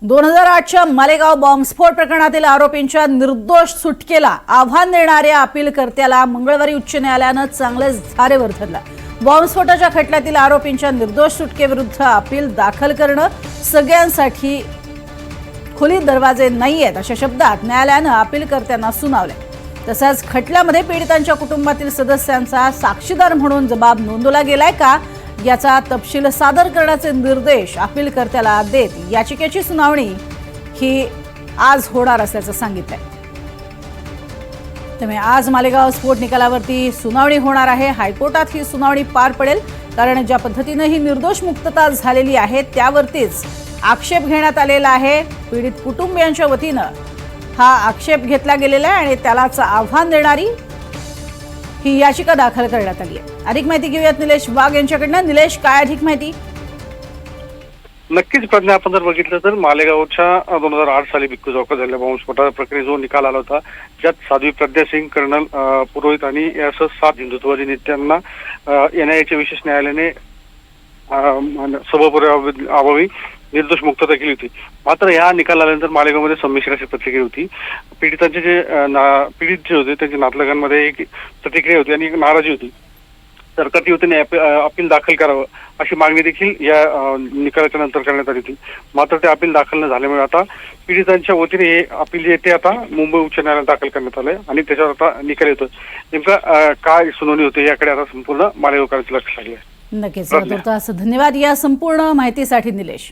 2008च्या मालेगाव बॉम्बस्फोट प्रकरणातील आरोपींच्या निर्दोष सुटकेला आव्हान देणाऱ्या अपीलकर्त्याला मंगळवारी उच्च न्यायालयानं चांगलेच धारेवर धरलं। बॉम्बस्फोटाच्या खटल्यातील आरोपींच्या निर्दोष सुटकेविरुद्ध अपील दाखल करणं सगळ्यांसाठी खुले दरवाजे नाहीयेत अशा शब्दात न्यायालयानं अपीलकर्त्यांना सुनावले। तसंच खटल्यामध्ये पीडितांच्या कुटुंबातील सदस्यांचा साक्षीदार म्हणून जबाब नोंदवला गेलाय का याचा तपशील सादर करण्याचे निर्देश अपीलकर्त्याला देत याचिकेची सुनावणी ही आज होणार असल्याचं सांगितलंय। त्यामुळे आज मालेगाव स्फोट निकालावरती सुनावणी होणार आहे। हायकोर्टात ही सुनावणी पार पडेल, कारण ज्या पद्धतीने ही निर्दोष मुक्तता झालेली आहे त्यावरतीच आक्षेप घेण्यात आलेला आहे। पीडित कुटुंबियांच्या वतीनं हा आक्षेप घेतला गेलेला आहे आणि त्यालाच आव्हान देणारी ही याचिका दाखल करण्यात आली आहे। अधिक माहिती घेऊयात निलेश वाघ यांच्याकडनं। निलेश, काय अधिक माहिती? नक्कीच प्रज्ञा, आपण जर बघितलं तर मालेगावच्या 2008 साली भिक्खू चौकात झालेल्या बॉम्बस्फोटा प्रकरणी जो निकाल आला होता, ज्यात साध्वी प्रज्ञा सिंग, कर्नल पुरोहित आणि यासह 7 हिंदुत्ववादी नेत्यांना NIAच्या विशेष न्यायालयाने सबअभावी निर्दोष मुक्तता केली होती। मात्र या निकालानंतर मालेगावमध्ये संमिश्र अशी प्रतिक्रिया होती। पीडितांचे पीडित जे होते त्यांच्या नातलगांमध्ये एक प्रतिक्रिया होती आणि एक नाराजी होती। सरकारच्या वतीने अपील दाखल करावं अशी मागणी देखील या निकालाच्या नंतर करण्यात आली होती। मात्र ते अपील दाखल न झाल्यामुळे आता पीडितांच्या वतीने हे अपील जे ते आता मुंबई उच्च न्यायालयात दाखल करण्यात आलंय आणि त्याच्यावर आता निकाल येतो। नेमका काय सुनावणी होते याकडे आता संपूर्ण मालेगावकरांचं लक्ष लागलंय। नक्कीच, धन्यवाद या संपूर्ण माहितीसाठी निलेश।